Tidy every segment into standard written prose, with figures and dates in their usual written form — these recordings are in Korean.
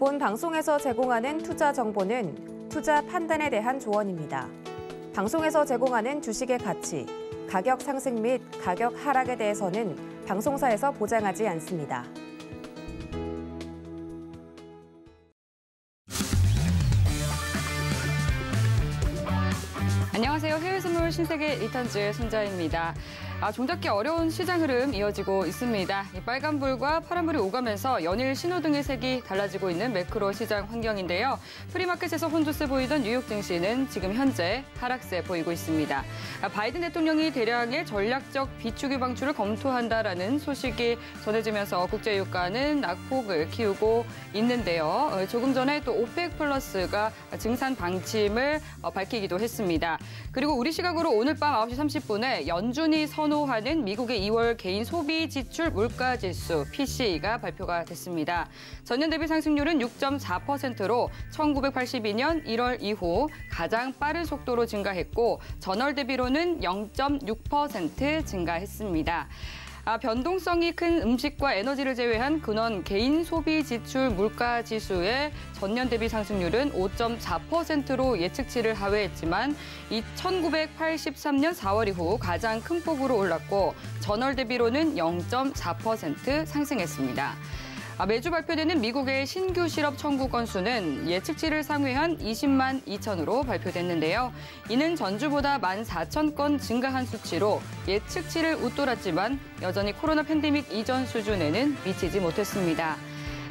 본 방송에서 제공하는 투자 정보는 투자 판단에 대한 조언입니다. 방송에서 제공하는 주식의 가치, 가격 상승 및 가격 하락에 대해서는 방송사에서 보장하지 않습니다. 안녕하세요. 해외선물 신세계 리턴즈의 손자입니다. 종잡기 어려운 시장 흐름 이어지고 있습니다. 이 빨간불과 파란불이 오가면서 연일 신호등의 색이 달라지고 있는 매크로 시장 환경인데요. 프리마켓에서 혼조세 보이던 뉴욕 증시는 지금 현재 하락세 보이고 있습니다. 바이든 대통령이 대량의 전략적 비축유 방출을 검토한다라는 소식이 전해지면서 국제 유가는 낙폭을 키우고 있는데요. 조금 전에 또 오펙 플러스가 증산 방침을 밝히기도 했습니다. 그리고 우리 시각으로 오늘 밤 9시 30분에 연준이 선호하는 미국의 2월 개인 소비 지출 물가 지수 PCE가 발표가 됐습니다. 전년 대비 상승률은 6.4%로 1982년 1월 이후 가장 빠른 속도로 증가했고 전월 대비로는 0.6% 증가했습니다. 변동성이 큰 음식과 에너지를 제외한 근원 개인 소비 지출 물가 지수의 전년 대비 상승률은 5.4%로 예측치를 하회했지만 1983년 4월 이후 가장 큰 폭으로 올랐고 전월 대비로는 0.4% 상승했습니다. 매주 발표되는 미국의 신규 실업 청구 건수는 예측치를 상회한 20만 2천으로 발표됐는데요. 이는 전주보다 14,000건 증가한 수치로 예측치를 웃돌았지만 여전히 코로나 팬데믹 이전 수준에는 미치지 못했습니다.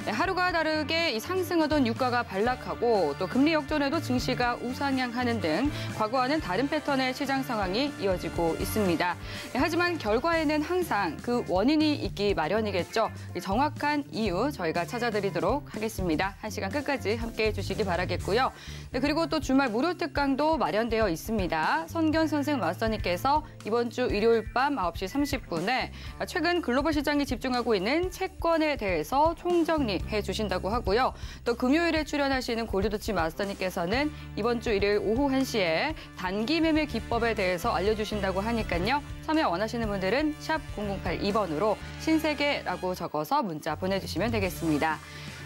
하루가 다르게 이 상승하던 유가가 반락하고 또 금리 역전에도 증시가 우상향하는 등 과거와는 다른 패턴의 시장 상황이 이어지고 있습니다. 하지만 결과에는 항상 그 원인이 있기 마련이겠죠. 정확한 이유 저희가 찾아드리도록 하겠습니다. 1시간 끝까지 함께해 주시기 바라겠고요. 그리고 또 주말 무료 특강도 마련되어 있습니다. 선견 선생 마스터님께서 이번 주 일요일 밤 9시 30분에 최근 글로벌 시장이 집중하고 있는 채권에 대해서 총정리 해주신다고 하고요. 또 금요일에 출연하시는 골드도치 마스터님께서는 이번 주 일요일 오후 1시에 단기 매매 기법에 대해서 알려주신다고 하니까요. 참여 원하시는 분들은 샵 0082번으로 신세계라고 적어서 문자 보내주시면 되겠습니다.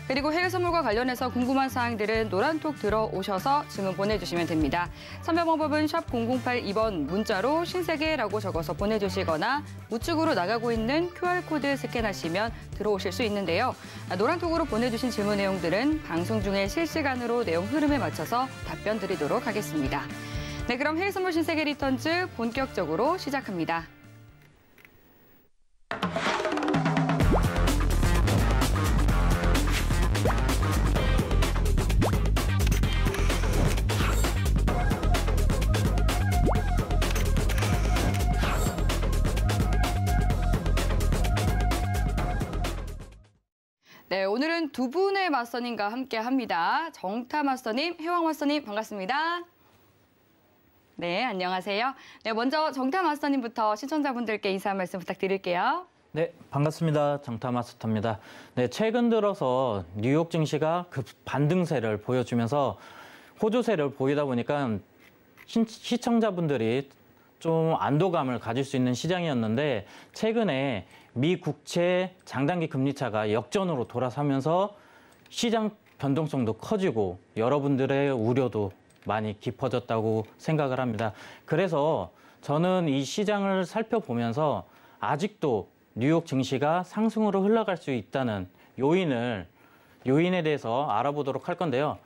그리고 해외 선물과 관련해서 궁금한 사항들은 노란톡 들어오셔서 질문 보내주시면 됩니다. 참여 방법은 샵 0082번 문자로 신세계라고 적어서 보내주시거나 우측으로 나가고 있는 QR코드 스캔하시면 들어오실 수 있는데요. 노란톡으로 보내주신 질문 내용들은 방송 중에 실시간으로 내용 흐름에 맞춰서 답변 드리도록 하겠습니다. 네, 그럼 해외 선물 신세계 리턴즈 본격적으로 시작합니다. 네, 오늘은 두 분의 마스터님과 함께합니다. 정타 마스터님, 혜왕 마스터님 반갑습니다. 네, 안녕하세요. 네, 먼저 정타 마스터님부터 시청자분들께 인사 한 말씀 부탁드릴게요. 네, 반갑습니다. 정타 마스터입니다. 네, 최근 들어서 뉴욕 증시가 반등세를 보여주면서 호조세를 보이다 보니까 시청자분들이 좀 안도감을 가질 수 있는 시장이었는데 최근에 미 국채 장단기 금리차가 역전으로 돌아서면서 시장 변동성도 커지고 여러분들의 우려도 많이 깊어졌다고 생각을 합니다. 그래서 저는 이 시장을 살펴보면서 아직도 뉴욕 증시가 상승으로 흘러갈 수 있다는 요인에 대해서 알아보도록 할 건데요.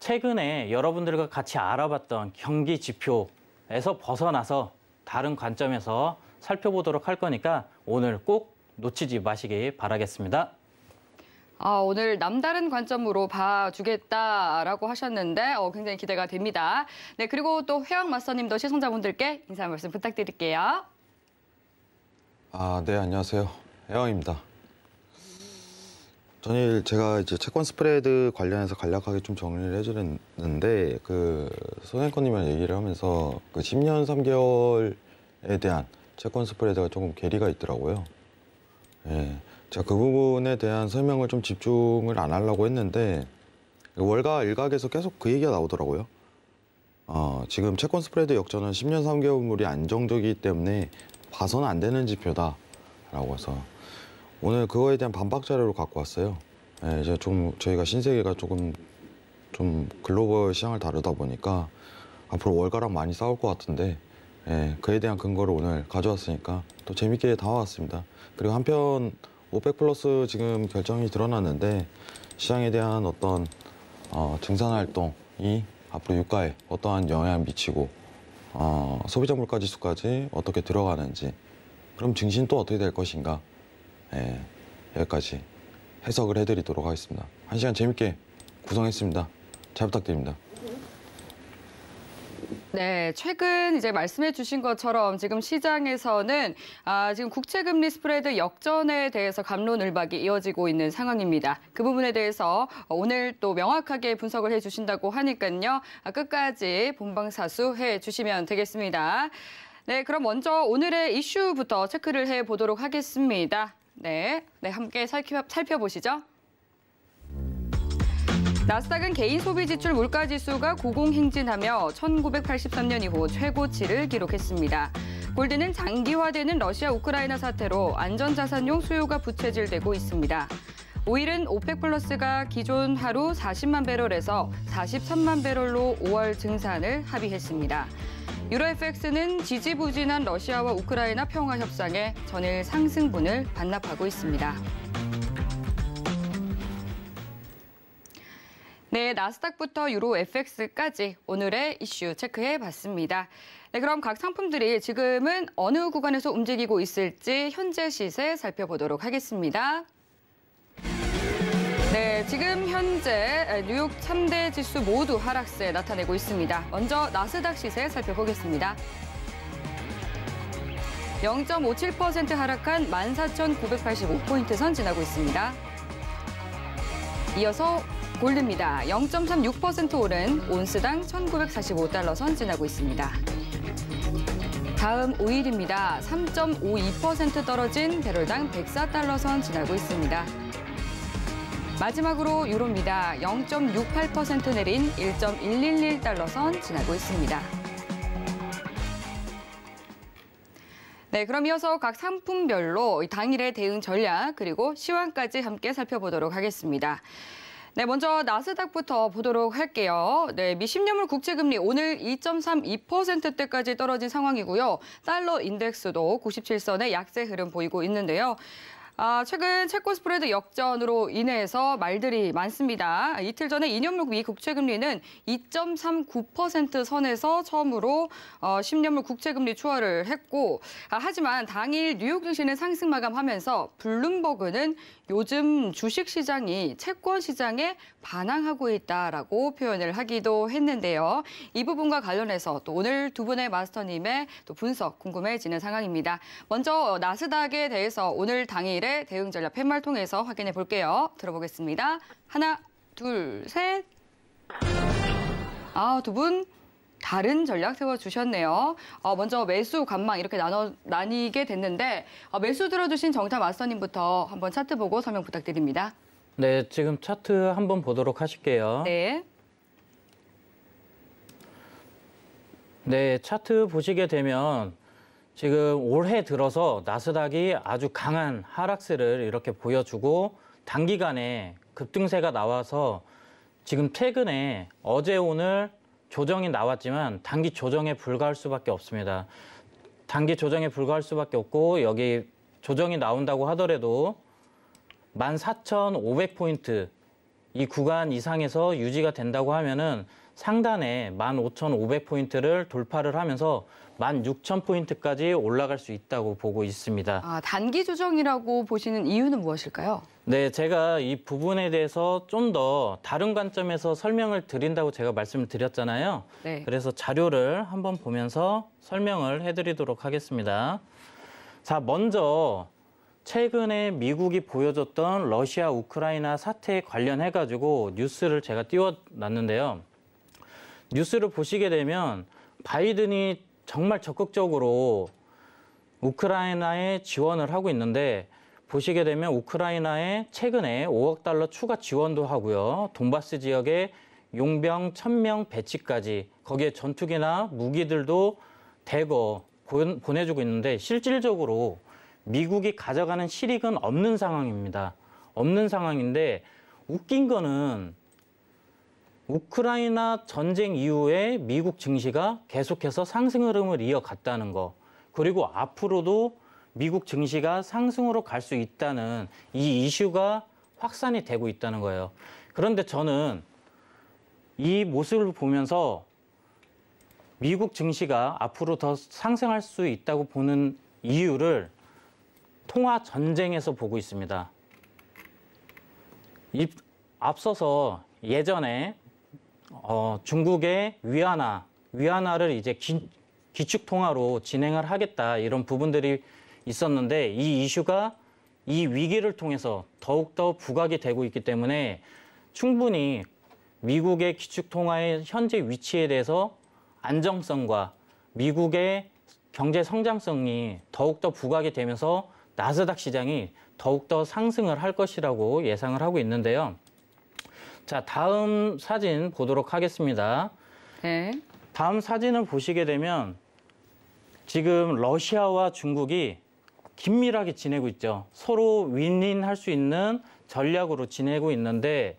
최근에 여러분들과 같이 알아봤던 경기 지표에서 벗어나서 다른 관점에서 살펴보도록 할 거니까 오늘 꼭 놓치지 마시기 바라겠습니다. 오늘 남다른 관점으로 봐주겠다라고 하셨는데 굉장히 기대가 됩니다. 네, 그리고 또 혜왕 마스터님도 시청자분들께 인사 말씀 부탁드릴게요. 네, 안녕하세요. 혜왕입니다. 전일 제가 이제 채권 스프레드 관련해서 간략하게 좀 정리를 해드렸는데 손해권님이랑 얘기를 하면서 10년 3개월에 대한 채권 스프레드가 조금 괴리가 있더라고요. 예, 제가 그 부분에 대한 설명을 좀 집중을 안 하려고 했는데 월가 일각에서 계속 그 얘기가 나오더라고요. 지금 채권 스프레드 역전은 10년 3개월물이 안정적이기 때문에 봐서는 안 되는 지표다라고 해서 오늘 그거에 대한 반박 자료를 갖고 왔어요. 예, 이제 좀 저희가 신세계가 조금 좀 글로벌 시장을 다루다 보니까 앞으로 월가랑 많이 싸울 것 같은데 예, 그에 대한 근거를 오늘 가져왔으니까 또 재밌게 다와왔습니다. 그리고 한편 오펙 플러스 지금 결정이 드러났는데 시장에 대한 어떤 증산 활동이 앞으로 유가에 어떠한 영향을 미치고 소비자 물가 지수까지 어떻게 들어가는지 그럼 증시는 또 어떻게 될 것인가 예, 여기까지 해석을 해드리도록 하겠습니다. 1시간 재밌게 구성했습니다. 잘 부탁드립니다. 네, 최근 이제 말씀해 주신 것처럼 지금 시장에서는 지금 국채금리 스프레드 역전에 대해서 갑론을박이 이어지고 있는 상황입니다. 그 부분에 대해서 오늘 또 명확하게 분석을 해 주신다고 하니까요. 끝까지 본방사수해 주시면 되겠습니다. 네, 그럼 먼저 오늘의 이슈부터 체크를 해 보도록 하겠습니다. 네, 함께 살펴보시죠. 나스닥은 개인 소비 지출 물가 지수가 고공행진하며 1983년 이후 최고치를 기록했습니다. 골드는 장기화되는 러시아 우크라이나 사태로 안전자산용 수요가 부채질되고 있습니다. 오일은 오펙 플러스가 기존 하루 40만 배럴에서 43만 배럴로 5월 증산을 합의했습니다. 유로 FX는 지지부진한 러시아와 우크라이나 평화 협상에 전일 상승분을 반납하고 있습니다. 네, 나스닥부터 유로 FX까지 오늘의 이슈 체크해 봤습니다. 네, 그럼 각 상품들이 지금은 어느 구간에서 움직이고 있을지 현재 시세 살펴보도록 하겠습니다. 네, 지금 현재 뉴욕 3대 지수 모두 하락세 나타내고 있습니다. 먼저 나스닥 시세 살펴보겠습니다. 0.57% 하락한 14,985포인트 선 지나고 있습니다. 이어서 골드입니다. 0.36% 오른 온스당 1,945달러 선 지나고 있습니다. 다음 오일입니다. 3.52% 떨어진 배럴당 104달러 선 지나고 있습니다. 마지막으로 유로입니다. 0.68% 내린 1.111달러 선 지나고 있습니다. 네, 그럼 이어서 각 상품별로 당일의 대응 전략 그리고 시황까지 함께 살펴보도록 하겠습니다. 네, 먼저 나스닥부터 보도록 할게요. 네, 미 10년물 국채금리 오늘 2.32%대까지 떨어진 상황이고요. 달러 인덱스도 97선의 약세 흐름 보이고 있는데요. 최근 채권 스프레드 역전으로 인해서 말들이 많습니다. 이틀 전에 2년물 미 국채금리는 2.39% 선에서 처음으로 10년물 국채금리 추월을 했고 하지만 당일 뉴욕 증시는 상승 마감하면서 블룸버그는 요즘 주식시장이 채권 시장에 반항하고 있다라고 표현을 하기도 했는데요. 이 부분과 관련해서 또 오늘 두 분의 마스터님의 또 분석 궁금해지는 상황입니다. 먼저 나스닥에 대해서 오늘 당일의 대응 전략 팻말 통해서 확인해 볼게요. 들어보겠습니다. 하나, 둘, 셋. 두 분 다른 전략 세워주셨네요. 먼저 매수 관망 이렇게 나뉘게 됐는데 매수 들어주신 정타 마스터님부터 한번 차트 보고 설명 부탁드립니다. 네, 지금 차트 한번 보도록 하실게요. 네. 네, 차트 보시게 되면 지금 올해 들어서 나스닥이 아주 강한 하락세를 이렇게 보여주고 단기간에 급등세가 나와서 지금 최근에 어제 오늘 조정이 나왔지만 단기 조정에 불과할 수밖에 없습니다. 단기 조정에 불과할 수밖에 없고 여기 조정이 나온다고 하더라도 14,500포인트 이 구간 이상에서 유지가 된다고 하면은 상단에 15,500포인트를 돌파를 하면서 16,000포인트까지 올라갈 수 있다고 보고 있습니다. 단기 조정이라고 보시는 이유는 무엇일까요? 네, 제가 이 부분에 대해서 좀 더 다른 관점에서 설명을 드린다고 제가 말씀을 드렸잖아요. 네. 그래서 자료를 한번 보면서 설명을 해드리도록 하겠습니다. 자, 먼저 최근에 미국이 보여줬던 러시아 우크라이나 사태에 관련해가지고 뉴스를 제가 띄워놨는데요. 뉴스를 보시게 되면 바이든이 정말 적극적으로 우크라이나에 지원을 하고 있는데 보시게 되면 우크라이나에 최근에 5억 달러 추가 지원도 하고요. 돈바스 지역에 용병 1,000명 배치까지 거기에 전투기나 무기들도 대거 보내주고 있는데 실질적으로 미국이 가져가는 실익은 없는 상황입니다. 없는 상황인데 웃긴 거는 우크라이나 전쟁 이후에 미국 증시가 계속해서 상승 흐름을 이어갔다는 거, 그리고 앞으로도 미국 증시가 상승으로 갈 수 있다는 이 이슈가 확산이 되고 있다는 거예요. 그런데 저는 이 모습을 보면서 미국 증시가 앞으로 더 상승할 수 있다고 보는 이유를 통화 전쟁에서 보고 있습니다. 앞서서 예전에 중국의 위안화를 이제 기축 통화로 진행을 하겠다, 이런 부분들이 있었는데, 이 이슈가 이 위기를 통해서 더욱더 부각이 되고 있기 때문에 충분히 미국의 기축 통화의 현재 위치에 대해서 안정성과 미국의 경제 성장성이 더욱더 부각이 되면서 나스닥 시장이 더욱더 상승을 할 것이라고 예상을 하고 있는데요. 자, 다음 사진 보도록 하겠습니다. 네. 다음 사진을 보시게 되면 지금 러시아와 중국이 긴밀하게 지내고 있죠. 서로 윈윈할 수 있는 전략으로 지내고 있는데,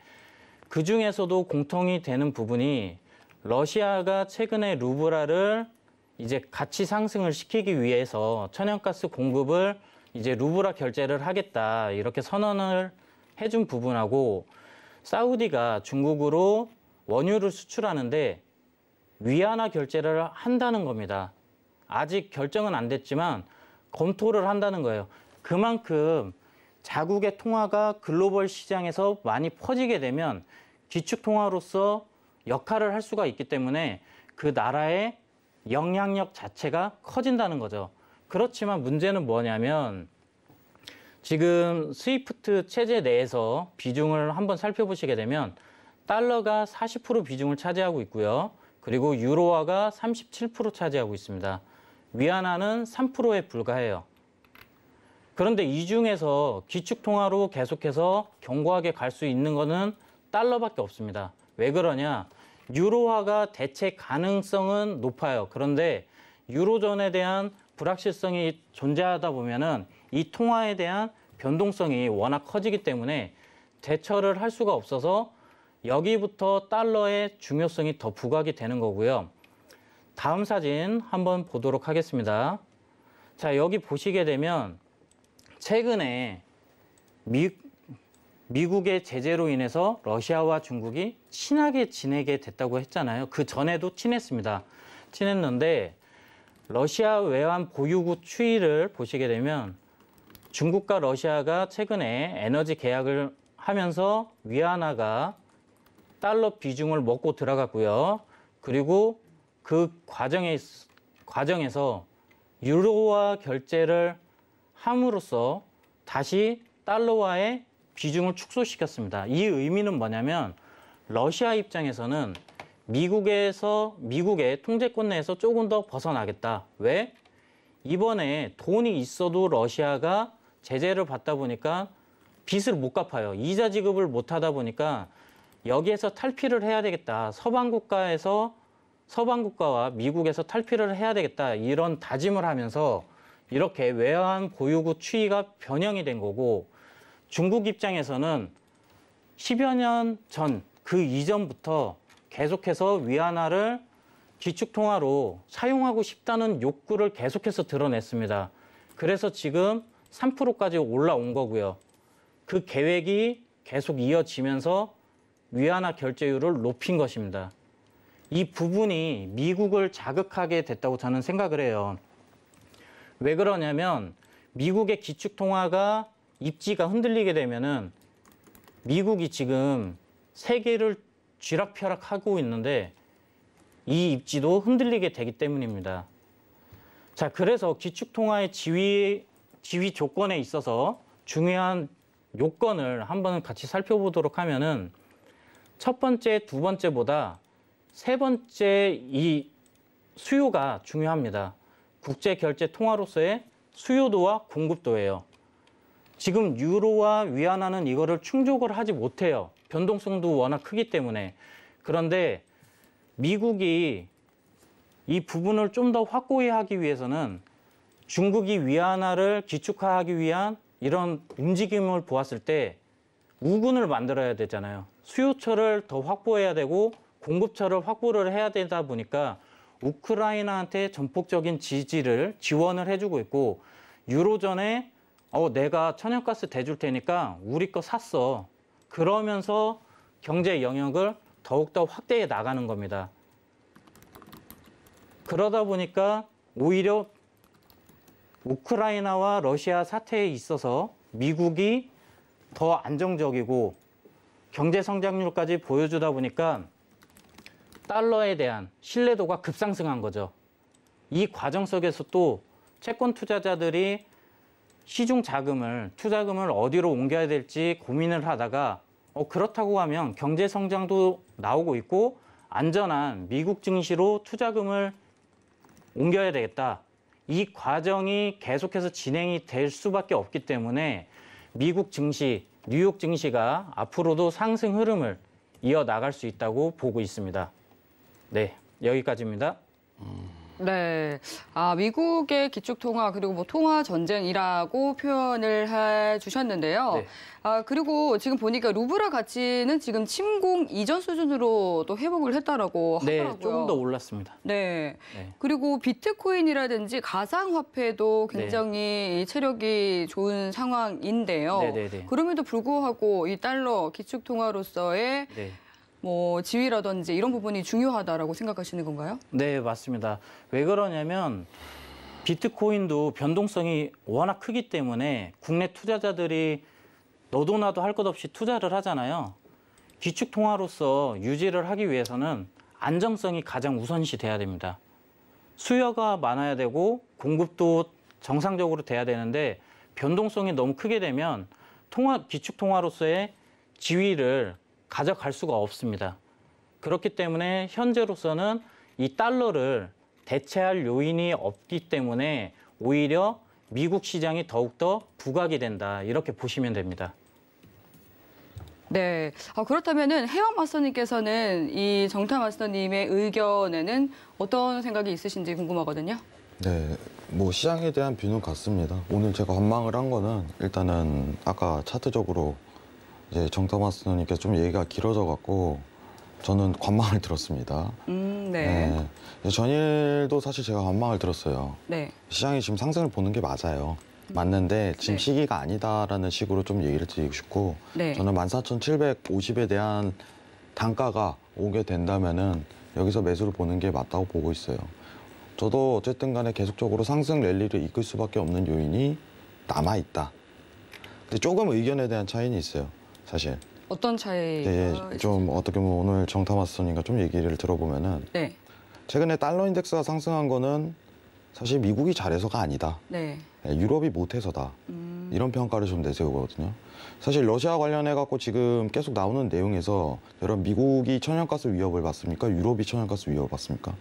그 중에서도 공통이 되는 부분이 러시아가 최근에 루블화를 이제 같이 상승을 시키기 위해서 천연가스 공급을 이제 루블화 결제를 하겠다, 이렇게 선언을 해준 부분하고, 사우디가 중국으로 원유를 수출하는데 위안화 결제를 한다는 겁니다. 아직 결정은 안 됐지만 검토를 한다는 거예요. 그만큼 자국의 통화가 글로벌 시장에서 많이 퍼지게 되면 기축 통화로서 역할을 할 수가 있기 때문에 그 나라의 영향력 자체가 커진다는 거죠. 그렇지만 문제는 뭐냐면, 지금 스위프트 체제 내에서 비중을 한번 살펴보시게 되면 달러가 40% 비중을 차지하고 있고요. 그리고 유로화가 37% 차지하고 있습니다. 위안화는 3%에 불과해요. 그런데 이 중에서 기축통화로 계속해서 견고하게 갈 수 있는 거는 달러밖에 없습니다. 왜 그러냐? 유로화가 대체 가능성은 높아요. 그런데 유로존에 대한 불확실성이 존재하다 보면은 이 통화에 대한 변동성이 워낙 커지기 때문에 대처를 할 수가 없어서 여기부터 달러의 중요성이 더 부각이 되는 거고요. 다음 사진 한번 보도록 하겠습니다. 자, 여기 보시게 되면 최근에 미국의 제재로 인해서 러시아와 중국이 친하게 지내게 됐다고 했잖아요. 그 전에도 친했는데 러시아 외환 보유국 추이를 보시게 되면 중국과 러시아가 최근에 에너지 계약을 하면서 위안화가 달러 비중을 먹고 들어갔고요. 그리고 그 과정에서 유로화 결제를 함으로써 다시 달러화의 비중을 축소시켰습니다. 이 의미는 뭐냐면 러시아 입장에서는 미국의 통제권 내에서 조금 더 벗어나겠다. 왜? 이번에 돈이 있어도 러시아가 제재를 받다 보니까 빚을 못 갚아요. 이자 지급을 못 하다 보니까 여기에서 탈피를 해야 되겠다. 서방 국가와 미국에서 탈피를 해야 되겠다. 이런 다짐을 하면서 이렇게 외환 보유국 추이가 변형이 된 거고, 중국 입장에서는 10여 년 전, 그 이전부터 계속해서 위안화를 기축통화로 사용하고 싶다는 욕구를 계속해서 드러냈습니다. 그래서 지금 3%까지 올라온 거고요. 그 계획이 계속 이어지면서 위안화 결제율을 높인 것입니다. 이 부분이 미국을 자극하게 됐다고 저는 생각을 해요. 왜 그러냐면 미국의 기축통화가 입지가 흔들리게 되면은 미국이 지금 세계를 쥐락펴락하고 있는데 이 입지도 흔들리게 되기 때문입니다. 자, 그래서 기축통화의 지위 조건에 있어서 중요한 요건을 한번 같이 살펴보도록 하면은 첫 번째, 두 번째보다 세 번째 이 수요가 중요합니다. 국제결제 통화로서의 수요도와 공급도예요. 지금 유로와 위안화는 이거를 충족을 하지 못해요. 변동성도 워낙 크기 때문에. 그런데 미국이 이 부분을 좀 더 확고히 하기 위해서는 중국이 위안화를 기축화하기 위한 이런 움직임을 보았을 때 우군을 만들어야 되잖아요. 수요처를 더 확보해야 되고 공급처를 확보를 해야 되다 보니까 우크라이나한테 전폭적인 지원을 해주고 있고 유로존에 내가 천연가스 대줄 테니까 우리 거 샀어. 그러면서 경제 영역을 더욱더 확대해 나가는 겁니다. 그러다 보니까 오히려 우크라이나와 러시아 사태에 있어서 미국이 더 안정적이고 경제 성장률까지 보여주다 보니까 달러에 대한 신뢰도가 급상승한 거죠. 이 과정 속에서 또 채권 투자자들이 시중 자금을, 투자금을 어디로 옮겨야 될지 고민을 하다가 그렇다고 하면 경제 성장도 나오고 있고 안전한 미국 증시로 투자금을 옮겨야 되겠다. 이 과정이 계속해서 진행이 될 수밖에 없기 때문에 미국 증시, 뉴욕 증시가 앞으로도 상승 흐름을 이어나갈 수 있다고 보고 있습니다. 네, 여기까지입니다. 네, 미국의 기축통화 그리고 뭐 통화 전쟁이라고 표현을 해주셨는데요. 네. 그리고 지금 보니까 루블화 가치는 지금 침공 이전 수준으로 또 회복을 했다라고 하더라고요. 네, 조금 더 올랐습니다. 네. 네. 그리고 비트코인이라든지 가상화폐도 굉장히 체력이 좋은 상황인데요. 네네네. 그럼에도 불구하고 이 달러 기축통화로서의 네. 뭐 지위라든지 이런 부분이 중요하다라고 생각하시는 건가요? 네, 맞습니다. 왜 그러냐면 비트코인도 변동성이 워낙 크기 때문에 국내 투자자들이 너도 나도 할 것 없이 투자를 하잖아요. 기축통화로서 유지를 하기 위해서는 안정성이 가장 우선시 돼야 됩니다. 수요가 많아야 되고 공급도 정상적으로 돼야 되는데 변동성이 너무 크게 되면 기축통화로서의 지위를 가져갈 수가 없습니다. 그렇기 때문에 현재로서는 이 달러를 대체할 요인이 없기 때문에 오히려 미국 시장이 더욱더 부각이 된다. 이렇게 보시면 됩니다. 네. 그렇다면은 혜영 마스터님께서는 이 정타 마스터님의 의견에는 어떤 생각이 있으신지 궁금하거든요. 네, 뭐 시장에 대한 뷰는 같습니다. 오늘 제가 관망을 한 거는 일단은 아까 차트적으로 이제 정타 마스터님께서 좀 얘기가 길어져 갖고 저는 관망을 들었습니다. 네. 네. 전일도 사실 제가 관망을 들었어요. 네. 시장이 지금 상승을 보는 게 맞아요. 맞는데 지금 네. 시기가 아니다라는 식으로 좀 얘기를 드리고 싶고 네. 저는 14,750에 대한 단가가 오게 된다면은 여기서 매수를 보는 게 맞다고 보고 있어요. 저도 어쨌든 간에 계속적으로 상승 랠리를 이끌 수밖에 없는 요인이 남아있다. 근데 조금 의견에 대한 차이는 있어요, 사실. 어떤 차이가 네, 좀 어떻게 보면 오늘 정타 마스터님과 좀 얘기를 들어보면은 네. 최근에 달러 인덱스가 상승한 거는 사실 미국이 잘해서가 아니다. 네. 유럽이 못해서다. 이런 평가를 좀 내세우거든요. 사실 러시아 관련해 갖고 지금 계속 나오는 내용에서 여러분 미국이 천연가스 위협을 받습니까? 유럽이 천연가스 위협을 받습니까?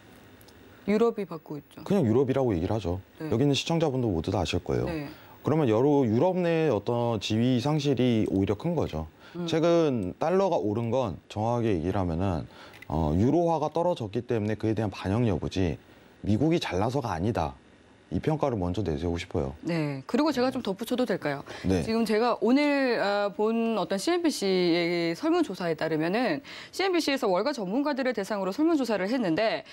유럽이 받고 있죠. 그냥 유럽이라고 얘기를 하죠. 네. 여기 있는 시청자분도 모두 다 아실 거예요. 네. 그러면 유럽 내 어떤 지위 상실이 오히려 큰 거죠. 최근 달러가 오른 건 정확하게 얘기를 하면은 유로화가 떨어졌기 때문에 그에 대한 반영 여부지 미국이 잘나서가 아니다. 이 평가를 먼저 내세우고 싶어요. 네. 그리고 제가 좀 덧붙여도 될까요? 네. 지금 제가 오늘 본 어떤 CNBC의 설문조사에 따르면은 CNBC에서 월가 전문가들을 대상으로 설문조사를 했는데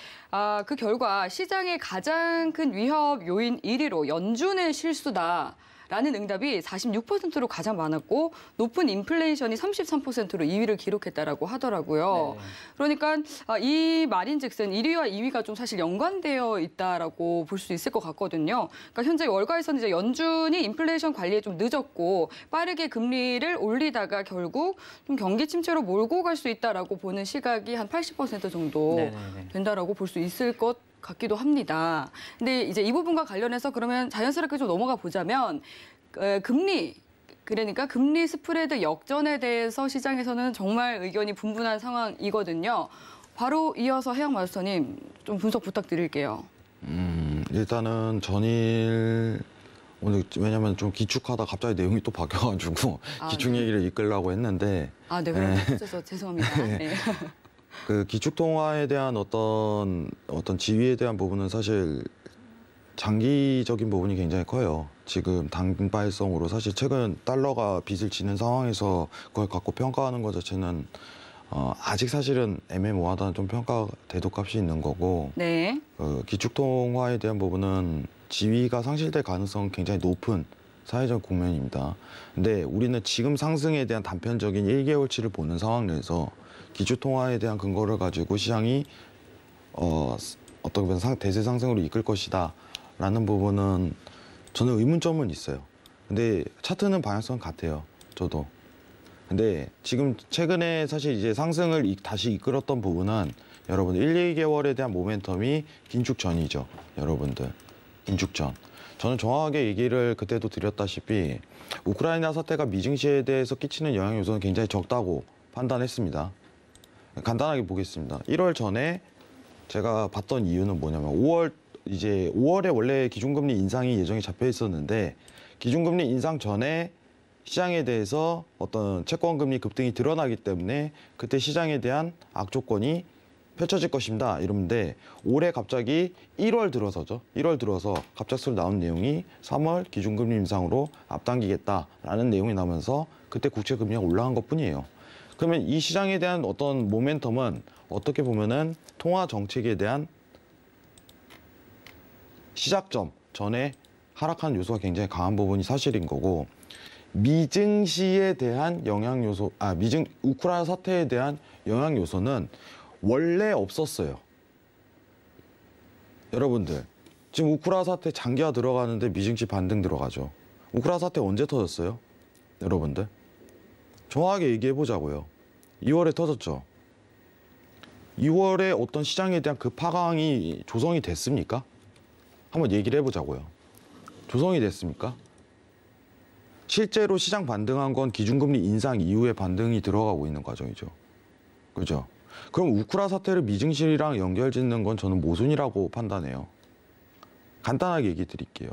그 결과 시장의 가장 큰 위협 요인 1위로 연준의 실수다. 라는 응답이 46%로 가장 많았고 높은 인플레이션이 33%로 2위를 기록했다라고 하더라고요. 네. 그러니까 이 말인즉슨 1위와 2위가 좀 사실 연관되어 있다라고 볼 수 있을 것 같거든요. 그러니까 현재 월가에서는 이제 연준이 인플레이션 관리에 좀 늦었고 빠르게 금리를 올리다가 결국 좀 경기 침체로 몰고 갈 수 있다라고 보는 시각이 한 80% 정도 네네네. 된다라고 볼 수 있을 것 같기도 합니다. 근데 이제 이 부분과 관련해서 그러면 자연스럽게 좀 넘어가 보자면 금리, 그러니까 금리 스프레드 역전에 대해서 시장에서는 정말 의견이 분분한 상황이거든요. 바로 이어서 혜영 마스터님 좀 분석 부탁드릴게요. 일단은 전일 오늘 왜냐면 좀 기축하다 갑자기 내용이 또 바뀌어가지고 기축 얘기를 이끌려고 했는데 네, 그럼 서 죄송합니다. 네. 그 기축통화에 대한 어떤 지위에 대한 부분은 사실 장기적인 부분이 굉장히 커요. 지금 당발성으로 사실 최근 달러가 빚을 지는 상황에서 그걸 갖고 평가하는 것 자체는 아직 사실은 애매모호하다는 좀 평가 대도값이 있는 거고 네. 기축통화에 대한 부분은 지위가 상실될 가능성은 굉장히 높은 사회적 국면입니다. 근데 우리는 지금 상승에 대한 단편적인 1개월치를 보는 상황 내에서 기축통화에 대한 근거를 가지고 시장이 어떻게 보면 대세 상승으로 이끌 것이다 라는 부분은 저는 의문점은 있어요. 근데 차트는 방향성은 같아요. 저도. 근데 지금 최근에 사실 이제 상승을 다시 이끌었던 부분은 여러분 1, 2개월에 대한 모멘텀이 긴축 전이죠. 여러분들. 긴축 전. 저는 정확하게 얘기를 그때도 드렸다시피 우크라이나 사태가 미증시에 대해서 끼치는 영향 요소는 굉장히 적다고 판단했습니다. 간단하게 보겠습니다. 1월 전에 제가 봤던 이유는 뭐냐면 5월에 원래 기준금리 인상이 예정이 잡혀 있었는데 기준금리 인상 전에 시장에 대해서 어떤 채권금리 급등이 드러나기 때문에 그때 시장에 대한 악조건이 펼쳐질 것입니다. 이러는데 올해 갑자기 1월 들어서죠. 1월 들어서 갑작스레 나온 내용이 3월 기준금리 인상으로 앞당기겠다라는 내용이 나오면서 그때 국채금리가 올라간 것뿐이에요. 그러면 이 시장에 대한 어떤 모멘텀은 어떻게 보면은 통화 정책에 대한 시작점 전에 하락한 요소가 굉장히 강한 부분이 사실인 거고 미증시에 대한 영향 요소, 우크라이나 사태에 대한 영향 요소는 원래 없었어요. 여러분들 지금 우크라이나 사태 장기화 들어가는데 미증시 반등 들어가죠. 우크라이나 사태 언제 터졌어요? 여러분들 정확하게 얘기해 보자고요. 2월에 터졌죠. 2월에 어떤 시장에 대한 그 파강이 조성이 됐습니까? 한번 얘기를 해보자고요. 조성이 됐습니까? 실제로 시장 반등한 건 기준금리 인상 이후에 반등이 들어가고 있는 과정이죠. 그죠? 그럼 우크라 사태를 미증시랑 연결짓는 건 저는 모순이라고 판단해요. 간단하게 얘기 드릴게요.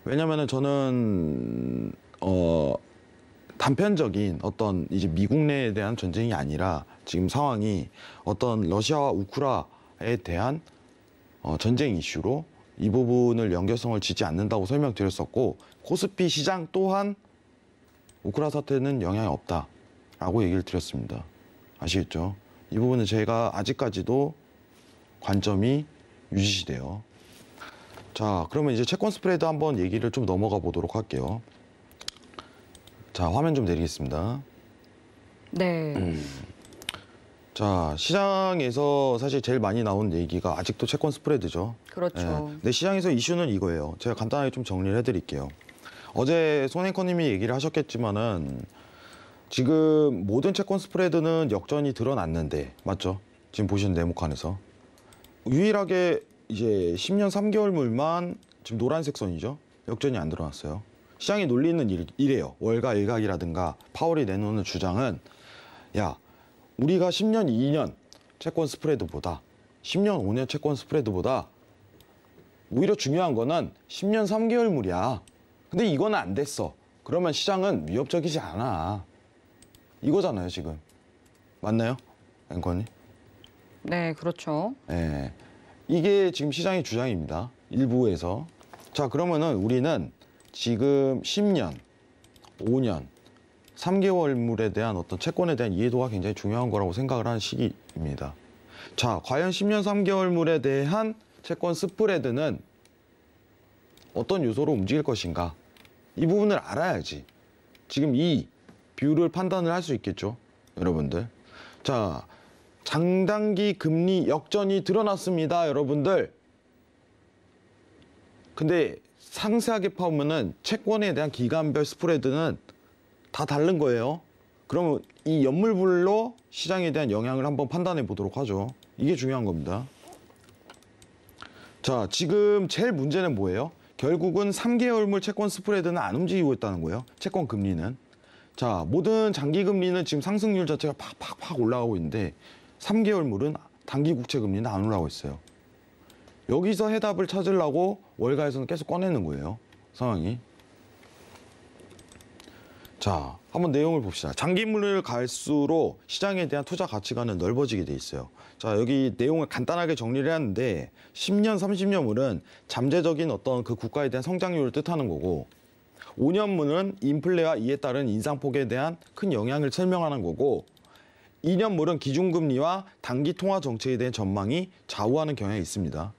왜냐면은 저는 단편적인 어떤 이제 미국 내에 대한 전쟁이 아니라 지금 상황이 어떤 러시아와 우크라에 대한 전쟁 이슈로 이 부분을 연결성을 짓지 않는다고 설명드렸었고 코스피 시장 또한 우크라 사태는 영향이 없다라고 얘기를 드렸습니다. 아시겠죠? 이 부분은 제가 아직까지도 관점이 유지시돼요. 자, 그러면 이제 채권 스프레드 한번 얘기를 좀 넘어가 보도록 할게요. 자, 화면 좀 내리겠습니다. 네. 자, 시장에서 사실 제일 많이 나온 얘기가 아직도 채권 스프레드죠. 그렇죠. 근데 시장에서 이슈는 이거예요. 제가 간단하게 좀 정리를 해드릴게요. 어제 손앵커님이 얘기를 하셨겠지만은 지금 모든 채권 스프레드는 역전이 드러났는데 맞죠? 지금 보시는 네모칸에서 유일하게 이제 10년 3개월물만 지금 노란색 선이죠. 역전이 안 드러났어요. 시장이 놀리는 이래요. 월가 일각이라든가 파월이 내놓는 주장은 야, 우리가 10년, 2년 채권 스프레드보다 10년, 5년 채권 스프레드보다 오히려 중요한 거는 10년 3개월물이야. 근데 이거는 안 됐어. 그러면 시장은 위협적이지 않아. 이거잖아요, 지금. 맞나요? 앵커님? 네, 그렇죠. 네. 이게 지금 시장의 주장입니다. 일부에서. 자, 그러면은 우리는 지금 10년, 5년, 3개월물에 대한 어떤 채권에 대한 이해도가 굉장히 중요한 거라고 생각을 하는 시기입니다. 자, 과연 10년 3개월물에 대한 채권 스프레드는 어떤 요소로 움직일 것인가? 이 부분을 알아야지. 지금 이 비율을 판단을 할 수 있겠죠, 여러분들. 자, 장단기 금리 역전이 드러났습니다, 여러분들. 근데 상세하게 파보면은 채권에 대한 기간별 스프레드는 다 다른 거예요. 그러면 이 연물별로 시장에 대한 영향을 한번 판단해 보도록 하죠. 이게 중요한 겁니다. 자, 지금 제일 문제는 뭐예요? 결국은 3개월물 채권 스프레드는 안 움직이고 있다는 거예요. 채권 금리는. 자, 모든 장기 금리는 지금 상승률 자체가 팍팍팍 올라가고 있는데 3개월물은 단기 국채 금리는 안 올라가고 있어요. 여기서 해답을 찾으려고 월가에서는 계속 꺼내는 거예요. 상황이. 자, 한번 내용을 봅시다. 장기물을 갈수록 시장에 대한 투자 가치관은 넓어지게 돼 있어요. 자, 여기 내용을 간단하게 정리를 했는데 10년, 30년물은 잠재적인 어떤 그 국가에 대한 성장률을 뜻하는 거고 5년물은 인플레와 이에 따른 인상폭에 대한 큰 영향을 설명하는 거고 2년물은 기준금리와 단기 통화 정책에 대한 전망이 좌우하는 경향이 있습니다.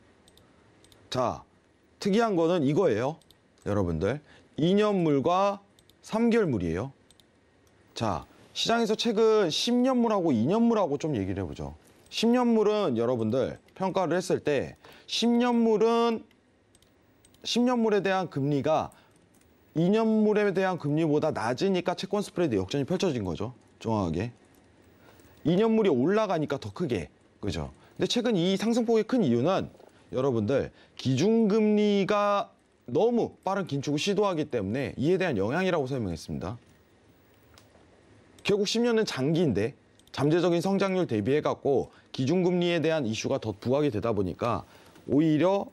자, 특이한 거는 이거예요. 여러분들. 2년물과 3개월물이에요. 자, 시장에서 최근 10년물하고 2년물하고 좀 얘기를 해보죠. 10년물은 여러분들 평가를 했을 때 10년물에 대한 금리가 2년물에 대한 금리보다 낮으니까 채권 스프레드 역전이 펼쳐진 거죠. 정확하게. 2년물이 올라가니까 더 크게. 그죠? 근데 최근 이 상승폭이 큰 이유는 여러분들 기준금리가 너무 빠른 긴축을 시도하기 때문에 이에 대한 영향이라고 설명했습니다. 결국 10년은 장기인데 잠재적인 성장률 대비해갖고 기준금리에 대한 이슈가 더 부각이 되다 보니까 오히려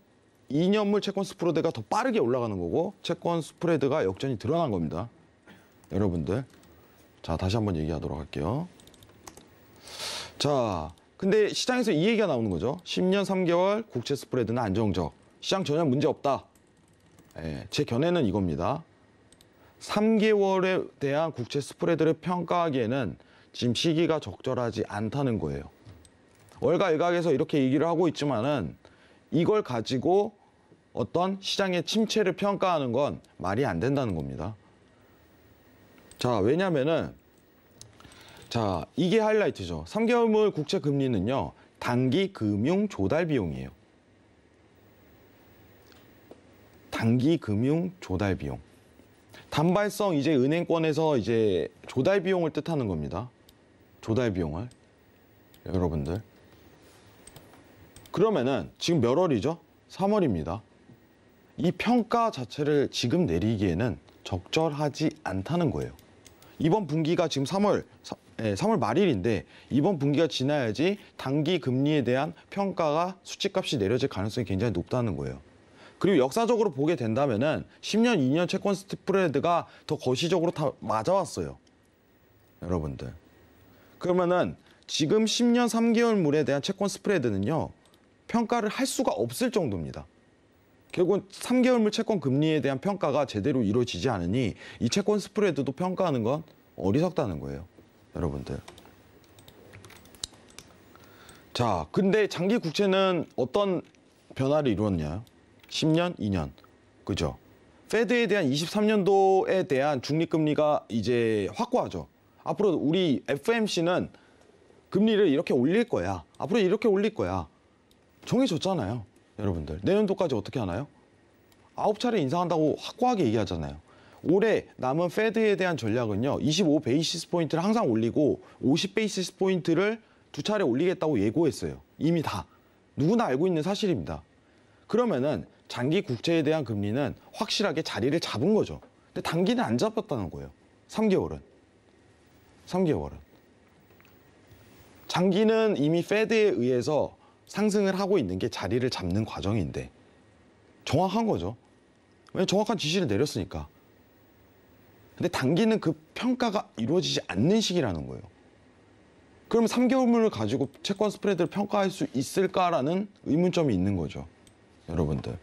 2년물 채권 스프레드가 더 빠르게 올라가는 거고 채권 스프레드가 역전이 드러난 겁니다. 여러분들. 자, 다시 한번 얘기하도록 할게요. 자, 근데 시장에서 이 얘기가 나오는 거죠. 10년 3개월 국채 스프레드는 안정적. 시장 전혀 문제 없다. 제 견해는 이겁니다. 3개월에 대한 국채 스프레드를 평가하기에는 지금 시기가 적절하지 않다는 거예요. 월가일각에서 이렇게 얘기를 하고 있지만은 이걸 가지고 어떤 시장의 침체를 평가하는 건 말이 안 된다는 겁니다. 자, 왜냐면은 자, 이게 하이라이트죠. 3개월물 국채 금리는요. 단기 금융 조달 비용이에요. 단기 금융 조달 비용. 단발성 이제 은행권에서 이제 조달 비용을 뜻하는 겁니다. 조달 비용을. 여러분들. 그러면은 지금 몇 월이죠? 3월입니다. 이 평가 자체를 지금 내리기에는 적절하지 않다는 거예요. 이번 분기가 지금 3월 말일인데 이번 분기가 지나야지 단기 금리에 대한 평가가 수치값이 내려질 가능성이 굉장히 높다는 거예요. 그리고 역사적으로 보게 된다면은 10년, 2년 채권 스프레드가 더 거시적으로 다 맞아왔어요. 여러분들. 그러면은 지금 10년 3개월물에 대한 채권 스프레드는요. 평가를 할 수가 없을 정도입니다. 결국은 3개월물 채권 금리에 대한 평가가 제대로 이루어지지 않으니 이 채권 스프레드도 평가하는 건 어리석다는 거예요. 여러분들. 자, 근데 장기 국채는 어떤 변화를 이루었냐? 10년, 2년. 그죠? 페드에 대한 23년도에 대한 중립금리가 이제 확고하죠. 앞으로 우리 FMC는 금리를 이렇게 올릴 거야. 앞으로 이렇게 올릴 거야. 정해졌잖아요. 여러분들. 내년도까지 어떻게 하나요? 9차례 인상한다고 확고하게 얘기하잖아요. 올해 남은 페드에 대한 전략은요. 25 베이시스 포인트를 항상 올리고 50 베이시스 포인트를 2차례 올리겠다고 예고했어요. 이미 다. 누구나 알고 있는 사실입니다. 그러면은 장기 국채에 대한 금리는 확실하게 자리를 잡은 거죠. 근데 단기는 안 잡았다는 거예요. 3개월은. 장기는 이미 페드에 의해서 상승을 하고 있는 게 자리를 잡는 과정인데 정확한 거죠. 왜냐면 정확한 지시를 내렸으니까. 근데 단기는 그 평가가 이루어지지 않는 시기라는 거예요. 그럼 3개월물을 가지고 채권 스프레드를 평가할 수 있을까라는 의문점이 있는 거죠. 여러분들.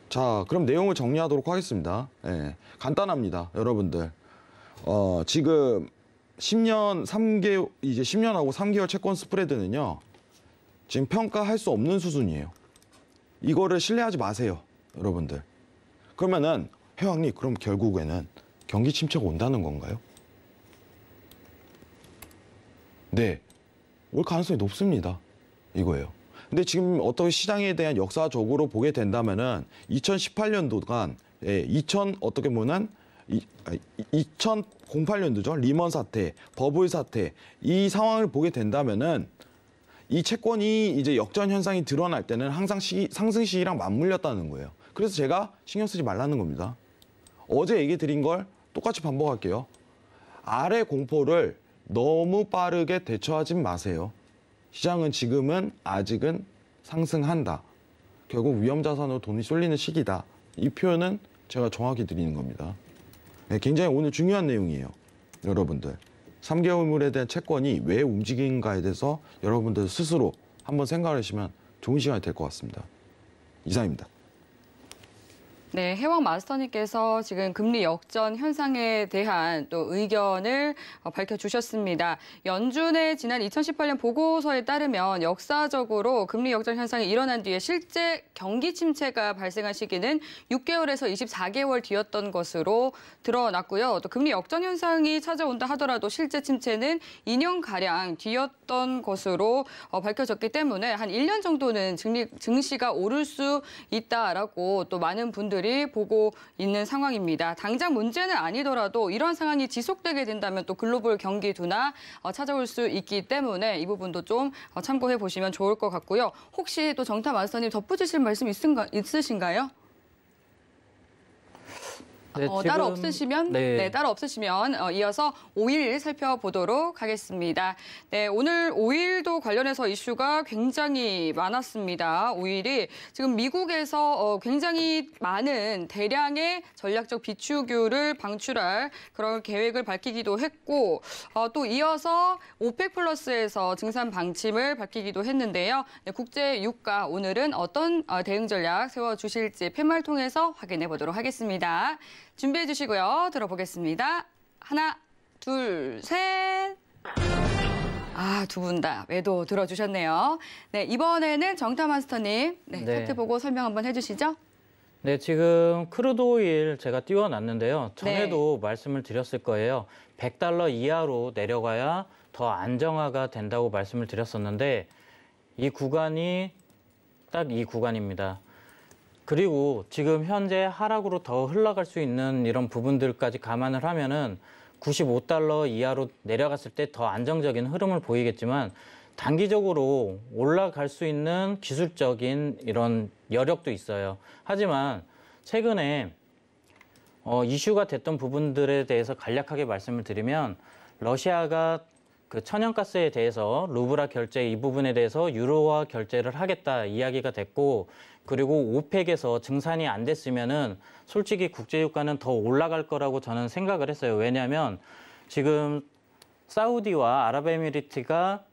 자, 그럼 내용을 정리하도록 하겠습니다. 간단합니다. 여러분들. 지금 10년하고 3개월 채권 스프레드는요. 지금 평가할 수 없는 수준이에요. 이거를 신뢰하지 마세요. 여러분들. 그러면은 회왕님, 그럼 결국에는 경기 침체가 온다는 건가요? 네. 올 가능성이 높습니다. 이거예요. 근데 지금 어떤 시장에 대한 역사적으로 보게 된다면은 2018년도간 2008년도죠. 리먼 사태, 버블 사태 이 상황을 보게 된다면은 이 채권이 이제 역전 현상이 드러날 때는 항상 상승 시기랑 맞물렸다는 거예요. 그래서 제가 신경 쓰지 말라는 겁니다. 어제 얘기 드린 걸 똑같이 반복할게요. 아래 공포를 너무 빠르게 대처하지 마세요. 시장은 지금은 아직은 상승한다. 결국 위험자산으로 돈이 쏠리는 시기다. 이 표현은 제가 정확히 드리는 겁니다. 네, 굉장히 오늘 중요한 내용이에요. 여러분들. 3개월물에 대한 채권이 왜 움직인가에 대해서 여러분들 스스로 한번 생각을 하시면 좋은 시간이 될 것 같습니다. 이상입니다. 네, 해왕 마스터님께서 지금 금리 역전 현상에 대한 또 의견을 밝혀주셨습니다. 연준의 지난 2018년 보고서에 따르면 역사적으로 금리 역전 현상이 일어난 뒤에 실제 경기 침체가 발생한 시기는 6개월에서 24개월 뒤였던 것으로 드러났고요. 또 금리 역전 현상이 찾아온다 하더라도 실제 침체는 2년가량 뒤였던 것으로 밝혀졌기 때문에 한 1년 정도는 증시가 오를 수 있다라고 또 많은 분들이 보고 있는 상황입니다. 당장 문제는 아니더라도 이런 상황이 지속되게 된다면 또 글로벌 경기 둔화 찾아올 수 있기 때문에 이 부분도 좀 참고해 보시면 좋을 것 같고요. 혹시 또 정타 마스터님 덧붙이실 말씀 있으신가요? 네, 따로 없으시면 따로 없으시면 이어서 5일 살펴보도록 하겠습니다. 네, 오늘 5일도 관련해서 이슈가 굉장히 많았습니다. 5일이 지금 미국에서 굉장히 많은 대량의 전략적 비축유를 방출할 그런 계획을 밝히기도 했고 또 이어서 오펙 플러스에서 증산 방침을 밝히기도 했는데요. 네, 국제 유가 오늘은 어떤 대응 전략 세워주실지 팻말 통해서 확인해 보도록 하겠습니다. 준비해 주시고요. 들어보겠습니다. 하나, 둘, 셋. 두 분 다 매도 들어주셨네요. 네, 이번에는 정타 마스터님 차트 보고 설명 한번 해주시죠. 네, 지금 크루드 오일 제가 띄워놨는데요. 전에도 말씀을 드렸을 거예요. $100 이하로 내려가야 더 안정화가 된다고 말씀을 드렸었는데 이 구간이 딱 이 구간입니다. 그리고 지금 현재 하락으로 더 흘러갈 수 있는 이런 부분들까지 감안을 하면은 $95 이하로 내려갔을 때 더 안정적인 흐름을 보이겠지만 단기적으로 올라갈 수 있는 기술적인 이런 여력도 있어요. 하지만 최근에 이슈가 됐던 부분들에 대해서 간략하게 말씀을 드리면 러시아가 그 천연가스에 대해서 루브라 결제 이 부분에 대해서 유로화 결제를 하겠다 이야기가 됐고 그리고 오펙에서 증산이 안 됐으면은 솔직히 국제유가는 더 올라갈 거라고 저는 생각을 했어요. 왜냐하면 지금 사우디와 아랍에미리트가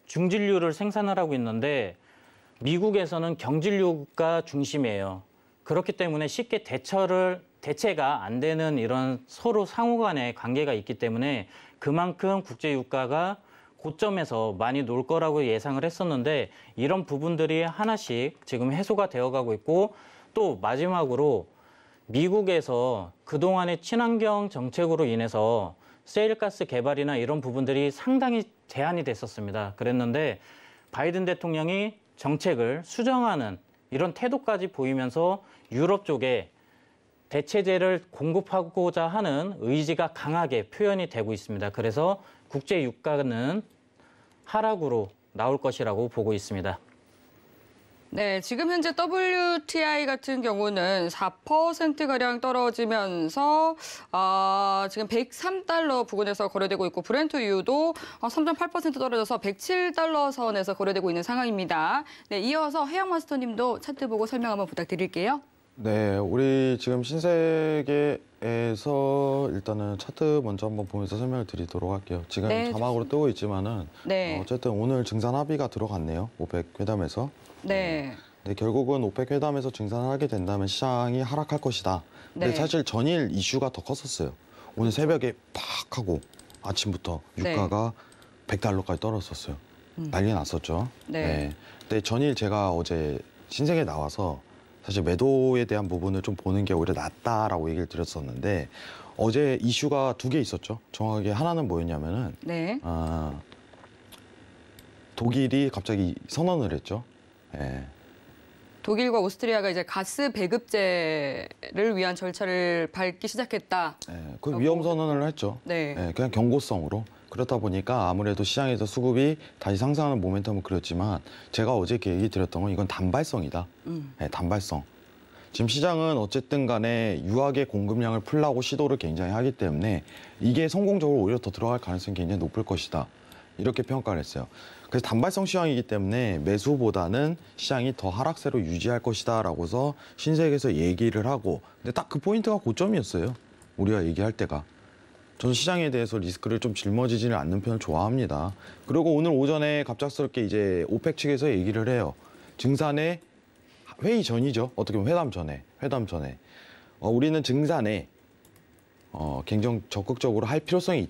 중진류를 생산을 하고 있는데 미국에서는 경진류가 중심이에요. 그렇기 때문에 쉽게 대체가 안 되는 이런 서로 상호 간의 관계가 있기 때문에 그만큼 국제유가가 고점에서 많이 놀 거라고 예상을 했었는데 이런 부분들이 하나씩 지금 해소가 되어가고 있고 또 마지막으로 미국에서 그동안의 친환경 정책으로 인해서 세일가스 개발이나 이런 부분들이 상당히 제한이 됐었습니다. 그랬는데 바이든 대통령이 정책을 수정하는 이런 태도까지 보이면서 유럽 쪽에 대체제를 공급하고자 하는 의지가 강하게 표현이 되고 있습니다. 그래서 국제 유가는 하락으로 나올 것이라고 보고 있습니다. 네, 지금 현재 WTI 같은 경우는 4%가량 떨어지면서 지금 $103 부근에서 거래되고 있고 브렌트유도 3.8% 떨어져서 $107 선에서 거래되고 있는 상황입니다. 네, 이어서 해영 마스터님도 차트 보고 설명 한번 부탁드릴게요. 네, 우리 지금 신세계에서 일단은 차트 먼저 한번 보면서 설명을 드리도록 할게요. 지금 자막으로 뜨고 있지만은 어쨌든 오늘 증산 합의가 들어갔네요. 오펙 회담에서. 네, 결국은 오펙 회담에서 증산을 하게 된다면 시장이 하락할 것이다. 근데 사실 전일 이슈가 더 컸었어요. 오늘 새벽에 팍 하고 아침부터 유가가 $100까지 떨어졌어요. 난리 났었죠. 네. 근데 전일 제가 어제 신세계에 나와서 사실 매도에 대한 부분을 좀 보는 게 오히려 낫다라고 얘기를 드렸었는데 어제 이슈가 2개 있었죠. 정확하게 하나는 뭐였냐면은 독일이 갑자기 선언을 했죠. 독일과 오스트리아가 이제 가스 배급제를 위한 절차를 밟기 시작했다. 그 위험 선언을 했죠. 그냥 경고성으로. 그렇다 보니까 아무래도 시장에서 수급이 다시 상승하는 모멘텀은 그렸지만 제가 어제 얘기 드렸던 건 이건 단발성이다. 단발성. 지금 시장은 어쨌든 간에 유하게 공급량을 풀라고 시도를 굉장히 하기 때문에 이게 성공적으로 오히려 더 들어갈 가능성이 굉장히 높을 것이다. 이렇게 평가를 했어요. 그래서 단발성 시황이기 때문에 매수보다는 시장이 더 하락세로 유지할 것이다 라고서 신세계에서 얘기를 하고 근데 딱 그 포인트가 고점이었어요. 우리가 얘기할 때가. 저는 시장에 대해서 리스크를 좀 짊어지지는 않는 편을 좋아합니다. 그리고 오늘 오전에 갑작스럽게 이제 오펙 측에서 얘기를 해요. 증산에 회의 전이죠. 어떻게 보면 회담 전에 우리는 증산에 굉장히 적극적으로 할 필요성이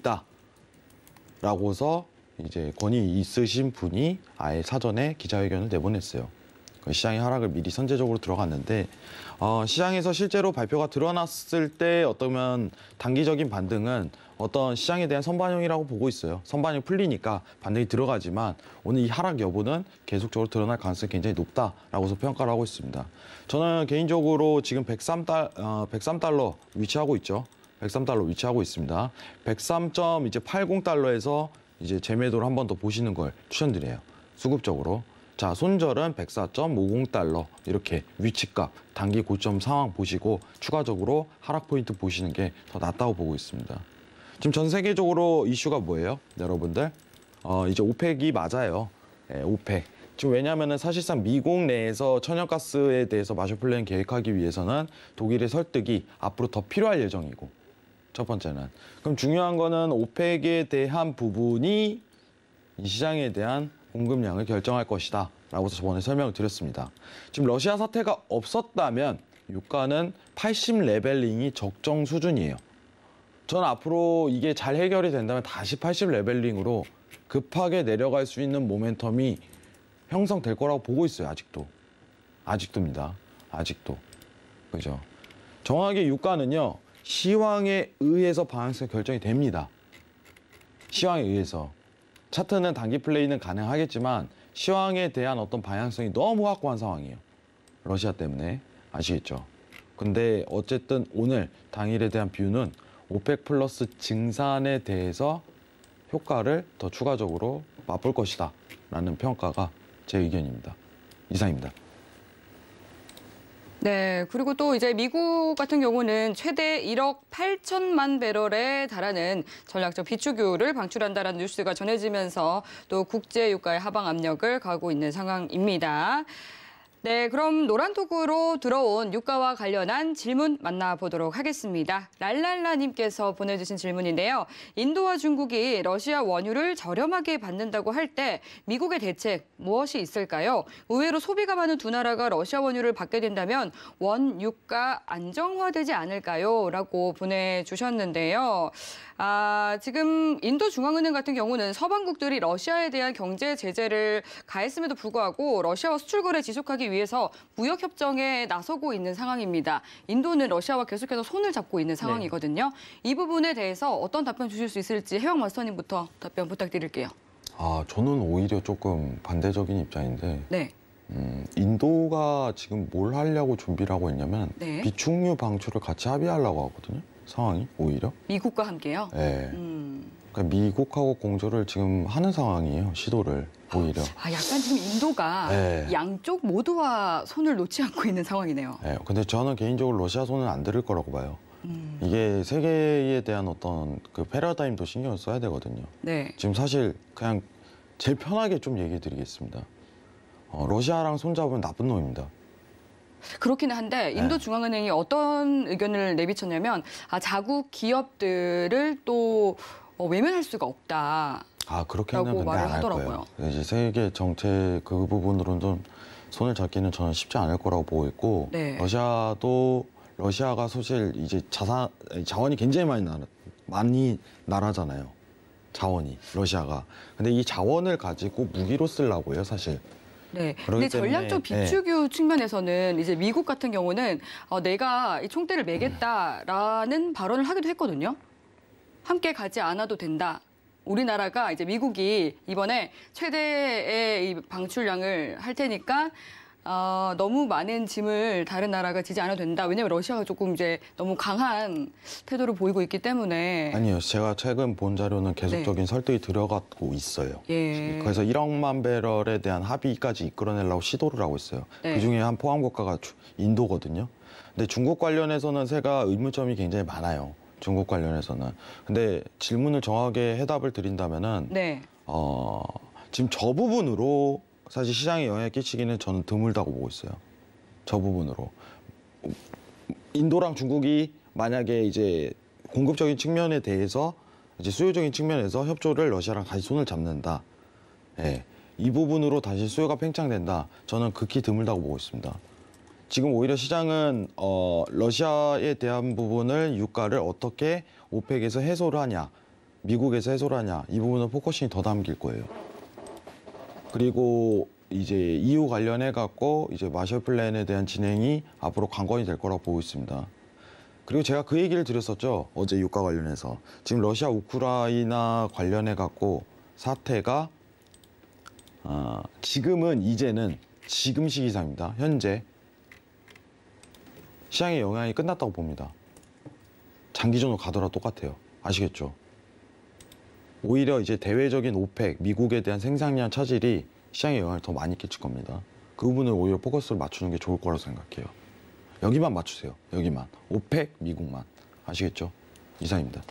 있다라고서 이제 권위 있으신 분이 아예 사전에 기자회견을 내보냈어요. 시장의 하락을 미리 선제적으로 들어갔는데 시장에서 실제로 발표가 드러났을 때 어떠면 단기적인 반등은 어떤 시장에 대한 선반영이라고 보고 있어요. 선반영 풀리니까 반등이 들어가지만 오늘 이 하락 여부는 계속적으로 드러날 가능성이 굉장히 높다라고서 평가를 하고 있습니다. 저는 개인적으로 지금 103달러 위치하고 있죠. 103달러 위치하고 있습니다. 103.80달러에서 이제 재매도를 한 번 더 보시는 걸 추천드려요. 수급적으로. 자, 손절은 104.50달러 이렇게 위치값, 단기 고점 상황 보시고 추가적으로 하락 포인트 보시는 게 더 낫다고 보고 있습니다. 지금 전 세계적으로 이슈가 뭐예요? 여러분들? 이제 오펙이 맞아요. 오펙. 지금 왜냐하면 사실상 미국 내에서 천연가스에 대해서 마셔 플랜 계획하기 위해서는 독일의 설득이 앞으로 더 필요할 예정이고 첫 번째는. 그럼 중요한 거는 오펙에 대한 부분이 이 시장에 대한 공급량을 결정할 것이다 라고 저번에 설명을 드렸습니다. 지금 러시아 사태가 없었다면 유가는 80 레벨링이 적정 수준이에요. 저는 앞으로 이게 잘 해결이 된다면 다시 80 레벨링으로 급하게 내려갈 수 있는 모멘텀이 형성될 거라고 보고 있어요. 아직도입니다. 아직도. 그죠? 정확하게 유가는요. 시황에 의해서 방향성이 결정이 됩니다. 시황에 의해서. 차트는 단기 플레이는 가능하겠지만 시황에 대한 어떤 방향성이 너무 확고한 상황이에요. 러시아 때문에. 아시겠죠? 근데 어쨌든 오늘 당일에 대한 뷰는 오펙 플러스 증산에 대해서 효과를 더 추가적으로 맛볼 것이다 라는 평가가 제 의견입니다. 이상입니다. 네, 그리고 또 이제 미국 같은 경우는 최대 1억 8천만 배럴에 달하는 전략적 비축유를 방출한다는 뉴스가 전해지면서 또 국제 유가의 하방 압력을 가하고 있는 상황입니다. 네, 그럼 노란톡으로 들어온 유가와 관련한 질문 만나보도록 하겠습니다. 랄랄라님께서 보내주신 질문인데요. 인도와 중국이 러시아 원유를 저렴하게 받는다고 할 때 미국의 대책 무엇이 있을까요? 의외로 소비가 많은 두 나라가 러시아 원유를 받게 된다면 원 유가 안정화되지 않을까요? 라고 보내주셨는데요. 지금 인도중앙은행 같은 경우는 서방국들이 러시아에 대한 경제 제재를 가했음에도 불구하고 러시아와 수출 거래 지속하기 위해서 무역 협정에 나서고 있는 상황입니다. 인도는 러시아와 계속해서 손을 잡고 있는 상황이거든요. 이 부분에 대해서 어떤 답변 주실 수 있을지 해영 마스터님부터 답변 부탁드릴게요. 저는 오히려 조금 반대적인 입장인데 네. 인도가 지금 뭘 하려고 준비를 하고 있냐면 네. 비축유 방출을 같이 합의하려고 하거든요. 상황이 오히려. 미국과 함께요? 네. 그러니까 미국하고 공조를 지금 하는 상황이에요. 시도를 오히려. 약간 지금 인도가 네. 양쪽 모두와 손을 놓지 않고 있는 상황이네요. 네. 근데 저는 개인적으로 러시아 손은 안 들을 거라고 봐요. 이게 세계에 대한 어떤 그 패러다임도 신경을 써야 되거든요. 네. 지금 사실 그냥 제일 편하게 좀 얘기해 드리겠습니다. 러시아랑 손잡으면 나쁜 놈입니다. 그렇기는 한데 인도중앙은행이 어떤 의견을 내비쳤냐면 자국 기업들을 또 외면할 수가 없다. 그렇게는 근데 말을 안 할 하더라고요. 거예요. 이제 세계 정책 그 부분으로는 좀 손을 잡기는 저는 쉽지 않을 거라고 보고 있고 네. 러시아가 사실 이제 자원이 굉장히 많이 나라잖아요. 자원이 러시아가. 근데 이 자원을 가지고 무기로 쓰려고 해요, 사실. 네. 근데 전략적 비축유 측면에서는 이제 미국 같은 경우는 내가 이 총대를 매겠다라는 발언을 하기도 했거든요. 함께 가지 않아도 된다. 우리나라가 이제 미국이 이번에 최대의 이 방출량을 할 테니까 너무 많은 짐을 다른 나라가 지지 않아도 된다. 왜냐하면 러시아가 조금 이제 너무 강한 태도를 보이고 있기 때문에. 아니요. 제가 최근 본 자료는 계속적인 설득이 들어가고 있어요. 예. 그래서 1억만 배럴에 대한 합의까지 이끌어내려고 시도를 하고 있어요. 네. 그중에 한 포함 국가가 인도거든요. 근데 중국 관련해서는 제가 의문점이 굉장히 많아요. 중국 관련해서는. 근데 질문을 정확하게 해답을 드린다면은 네. 지금 저 부분으로 사실 시장에 영향을 끼치기는 저는 드물다고 보고 있어요. 저 부분으로. 인도랑 중국이 만약에 이제 공급적인 측면에 대해서 이제 수요적인 측면에서 협조를 러시아랑 다시 손을 잡는다. 예, 이 부분으로 다시 수요가 팽창된다. 저는 극히 드물다고 보고 있습니다. 지금 오히려 시장은 러시아에 대한 부분을 유가를 어떻게 오펙에서 해소를 하냐, 미국에서 해소를 하냐, 이 부분은 포커싱이 더 담길 거예요. 그리고 이제 EU 관련해 갖고 이제 마셜 플랜에 대한 진행이 앞으로 관건이 될 거라고 보고 있습니다. 그리고 제가 그 얘기를 드렸었죠. 어제 유가 관련해서. 지금 러시아 우크라이나 관련해 갖고 사태가 지금은 이제는 지금 시기상입니다. 현재 시장의 영향이 끝났다고 봅니다. 장기전으로 가더라도 똑같아요. 아시겠죠? 오히려 이제 대외적인 오펙, 미국에 대한 생산량 차질이 시장에 영향을 더 많이 끼칠 겁니다. 그 부분을 오히려 포커스를 맞추는 게 좋을 거라고 생각해요. 여기만 맞추세요. 여기만. 오펙, 미국만. 아시겠죠? 이상입니다.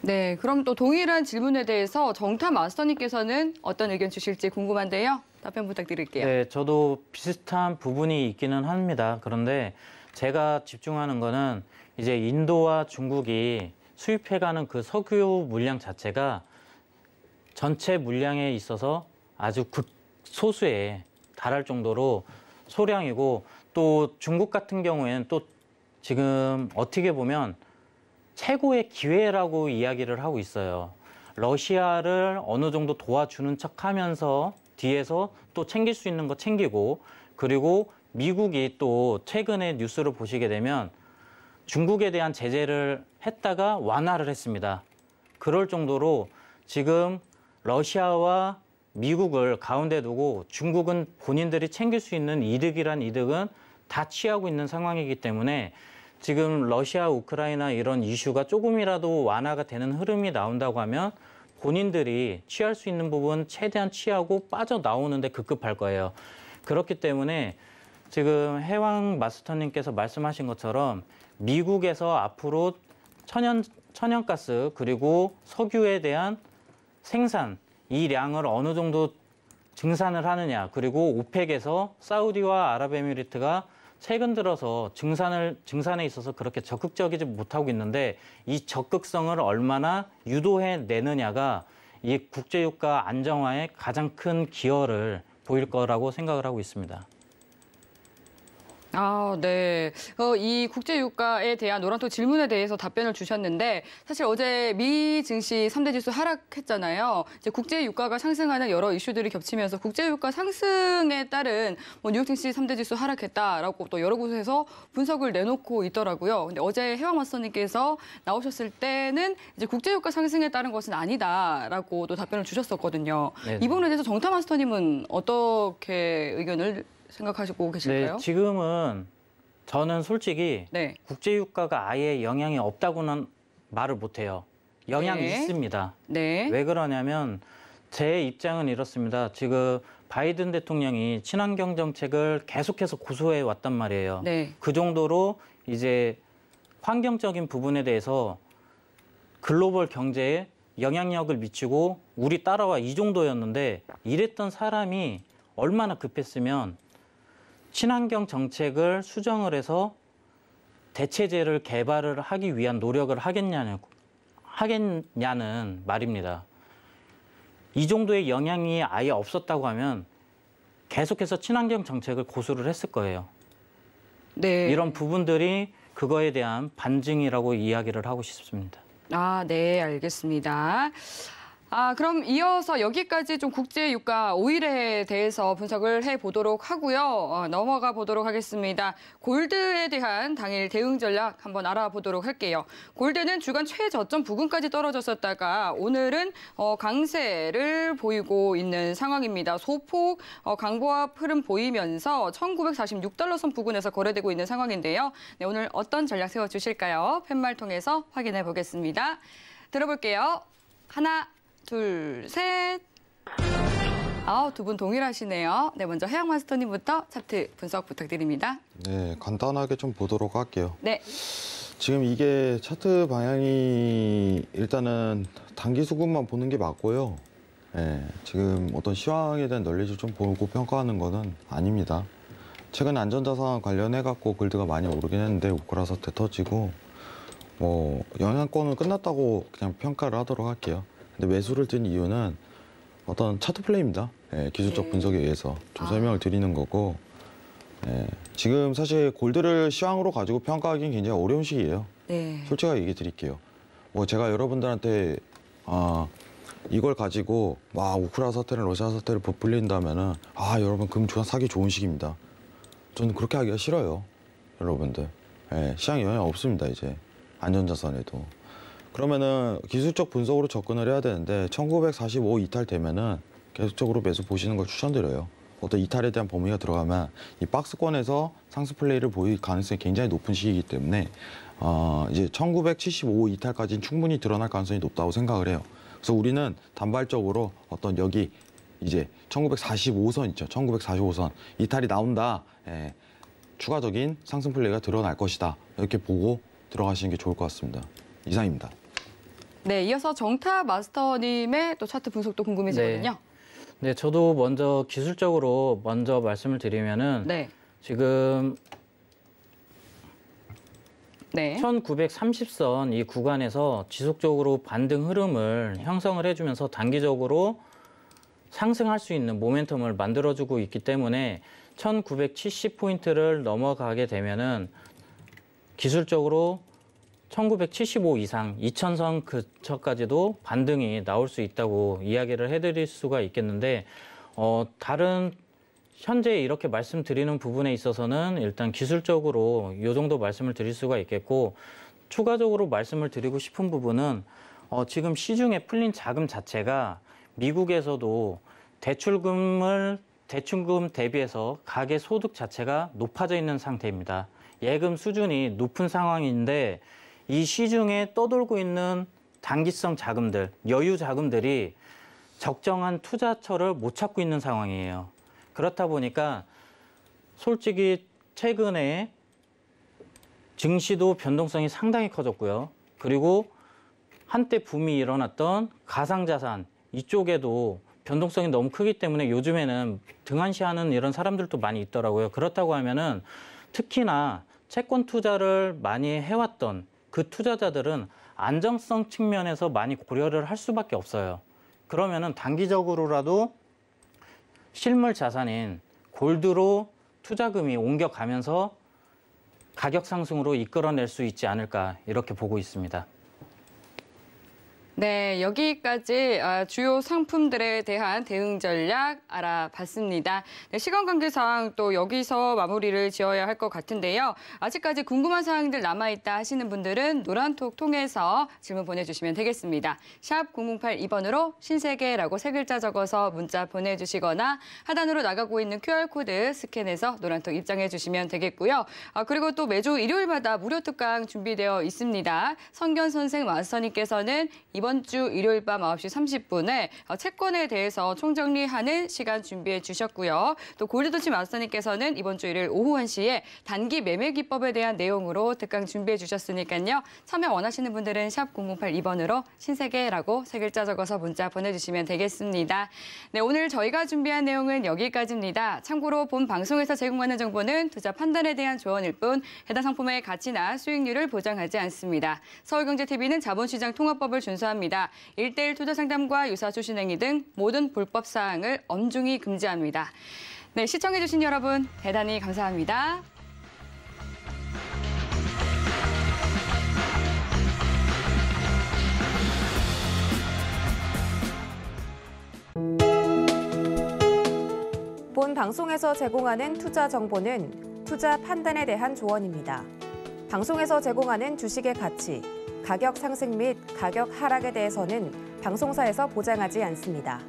네, 그럼 또 동일한 질문에 대해서 정타 마스터님께서는 어떤 의견 주실지 궁금한데요. 답변 부탁드릴게요. 네, 저도 비슷한 부분이 있기는 합니다. 그런데 제가 집중하는 거는 이제 인도와 중국이 수입해가는 그 석유 물량 자체가 전체 물량에 있어서 아주 극소수에 달할 정도로 소량이고, 또 중국 같은 경우에는 또 지금 어떻게 보면 최고의 기회라고 이야기를 하고 있어요. 러시아를 어느 정도 도와주는 척하면서 뒤에서 또 챙길 수 있는 거 챙기고, 그리고 미국이 또 최근에 뉴스를 보시게 되면 중국에 대한 제재를 했다가 완화를 했습니다. 그럴 정도로 지금 러시아와 미국을 가운데 두고 중국은 본인들이 챙길 수 있는 이득이란 이득은 다 취하고 있는 상황이기 때문에 지금 러시아, 우크라이나 이런 이슈가 조금이라도 완화가 되는 흐름이 나온다고 하면 본인들이 취할 수 있는 부분 최대한 취하고 빠져나오는데 급급할 거예요. 그렇기 때문에 지금 해왕 마스터님께서 말씀하신 것처럼 미국에서 앞으로 천연가스 그리고 석유에 대한 생산, 이 량을 어느 정도 증산을 하느냐, 그리고 오펙에서 사우디와 아랍에미리트가 최근 들어서 증산에 있어서 그렇게 적극적이지 못하고 있는데 이 적극성을 얼마나 유도해내느냐가 이 국제유가 안정화에 가장 큰 기여를 보일 거라고 생각을 하고 있습니다. 아, 네. 이 국제유가에 대한 노란토 질문에 대해서 답변을 주셨는데, 사실 어제 미 증시 3대 지수 하락했잖아요. 이제 국제유가가 상승하는 여러 이슈들이 겹치면서 국제유가 상승에 따른 뉴욕 증시 3대 지수 하락했다라고 또 여러 곳에서 분석을 내놓고 있더라고요. 근데 어제 해왕 마스터님께서 나오셨을 때는 이제 국제유가 상승에 따른 것은 아니다라고 또 답변을 주셨었거든요. 네네. 이 부분에 대해서 정타 마스터님은 어떻게 의견을 생각하시고 계실까요? 네, 지금은 저는 솔직히 네. 국제유가가 아예 영향이 없다고는 말을 못해요. 영향이 네. 있습니다. 네. 왜 그러냐면 제 입장은 이렇습니다. 지금 바이든 대통령이 친환경 정책을 계속해서 고수해 왔단 말이에요. 네. 그 정도로 이제 환경적인 부분에 대해서 글로벌 경제에 영향력을 미치고 우리 따라와 이 정도였는데, 이랬던 사람이 얼마나 급했으면 친환경 정책을 수정을 해서 대체제를 개발을 하기 위한 노력을 하겠냐는 말입니다. 이 정도의 영향이 아예 없었다고 하면 계속해서 친환경 정책을 고수를 했을 거예요. 네. 이런 부분들이 그거에 대한 반증이라고 이야기를 하고 싶습니다. 아, 네, 알겠습니다. 그럼 이어서 여기까지 좀 국제유가 5일에 대해서 분석을 해보도록 하고요. 넘어가 보도록 하겠습니다. 골드에 대한 당일 대응 전략 한번 알아보도록 할게요. 골드는 주간 최저점 부근까지 떨어졌었다가 오늘은 강세를 보이고 있는 상황입니다. 소폭 강보합 흐름 보이면서 1946달러 선 부근에서 거래되고 있는 상황인데요. 네, 오늘 어떤 전략 세워주실까요? 팻말 통해서 확인해 보겠습니다. 들어볼게요. 하나, 둘, 셋. 두 분 동일하시네요. 네, 먼저 해양 마스터님부터 차트 분석 부탁드립니다. 네, 간단하게 좀 보도록 할게요. 네. 지금 이게 차트 방향이 일단은 단기 수급만 보는 게 맞고요. 네, 지금 어떤 시황에 대한 널리지를 좀 보고 평가하는 거는 아닙니다. 최근 안전자산 관련해갖고 골드가 많이 오르긴 했는데 우크라 사태 터지고 뭐 영향권은 끝났다고 그냥 평가를 하도록 할게요. 근데 매수를 든 이유는 어떤 차트 플레이입니다. 예, 기술적 분석에 의해서 좀 설명을 드리는 거고, 예, 지금 사실 골드를 시황으로 가지고 평가하기는 굉장히 어려운 시기예요. 네. 솔직하게 얘기 드릴게요. 뭐 제가 여러분들한테 이걸 가지고 막 우크라 사태를 러시아 사태를 부풀린다면은 여러분 금 사기 좋은 시기입니다. 저는 그렇게 하기가 싫어요. 여러분들. 예, 시장 영향 없습니다. 이제 안전자산에도. 그러면은 기술적 분석으로 접근을 해야 되는데 1945 이탈되면은 계속적으로 매수 보시는 걸 추천드려요. 어떤 이탈에 대한 범위가 들어가면 이 박스권에서 상승 플레이를 보일 가능성이 굉장히 높은 시기이기 때문에 이제 1975 이탈까지는 충분히 드러날 가능성이 높다고 생각을 해요. 그래서 우리는 단발적으로 어떤 여기 이제 1945선 있죠. 1945선 이탈이 나온다. 예, 추가적인 상승 플레이가 드러날 것이다. 이렇게 보고 들어가시는 게 좋을 것 같습니다. 이상입니다. 네, 이어서 정타 마스터님의 또 차트 분석도 궁금해지거든요. 네, 저도 먼저 기술적으로 먼저 말씀을 드리면은 네. 지금 네. 1930선 이 구간에서 지속적으로 반등 흐름을 형성을 해주면서 단기적으로 상승할 수 있는 모멘텀을 만들어주고 있기 때문에 1970포인트를 넘어가게 되면은 기술적으로 1975 이상 2000선 근처까지도 반등이 나올 수 있다고 이야기를 해드릴 수가 있겠는데 다른 현재 이렇게 말씀드리는 부분에 있어서는 일단 기술적으로 이 정도 말씀을 드릴 수가 있겠고, 추가적으로 말씀을 드리고 싶은 부분은 지금 시중에 풀린 자금 자체가 미국에서도 대출금 대비해서 가계 소득 자체가 높아져 있는 상태입니다. 예금 수준이 높은 상황인데 이 시중에 떠돌고 있는 단기성 자금들, 여유 자금들이 적정한 투자처를 못 찾고 있는 상황이에요. 그렇다 보니까 솔직히 최근에 증시도 변동성이 상당히 커졌고요. 그리고 한때 붐이 일어났던 가상자산 이쪽에도 변동성이 너무 크기 때문에 요즘에는 등한시하는 이런 사람들도 많이 있더라고요. 그렇다고 하면은 특히나 채권 투자를 많이 해왔던 그 투자자들은 안정성 측면에서 많이 고려를 할 수밖에 없어요. 그러면은 단기적으로라도 실물 자산인 골드로 투자금이 옮겨가면서 가격 상승으로 이끌어낼 수 있지 않을까 이렇게 보고 있습니다. 네, 여기까지 주요 상품들에 대한 대응 전략 알아봤습니다. 네, 시간 관계상 또 여기서 마무리를 지어야 할 것 같은데요. 아직까지 궁금한 사항들 남아있다 하시는 분들은 노란톡 통해서 질문 보내주시면 되겠습니다. 샵 0082번으로 신세계라고 3글자 적어서 문자 보내주시거나 하단으로 나가고 있는 QR코드 스캔해서 노란톡 입장해 주시면 되겠고요. 그리고 또 매주 일요일마다 무료 특강 준비되어 있습니다. 성견 선생 마스터님께서는 이번 주 일요일 밤 9시 30분에 채권에 대해서 총정리하는 시간 준비해 주셨고요. 또 골드도치 마스터님께서는 이번 주 일요일 오후 1시에 단기 매매 기법에 대한 내용으로 특강 준비해 주셨으니까요. 참여 원하시는 분들은 샵 0082번으로 신세계라고 3글자 적어서 문자 보내주시면 되겠습니다. 네, 오늘 저희가 준비한 내용은 여기까지입니다. 참고로 본 방송에서 제공하는 정보는 투자 판단에 대한 조언일 뿐 해당 상품의 가치나 수익률을 보장하지 않습니다. 서울경제TV는 자본시장 통합법을 준수합니다. 1:1 투자 상담과 유사 추신 행위 등 모든 불법 사항을 엄중히 금지합니다. 네, 시청해주신 여러분 대단히 감사합니다. 본 방송에서 제공하는 투자 정보는 투자 판단에 대한 조언입니다. 방송에서 제공하는 주식의 가치, 가격 상승 및 가격 하락에 대해서는 방송사에서 보장하지 않습니다.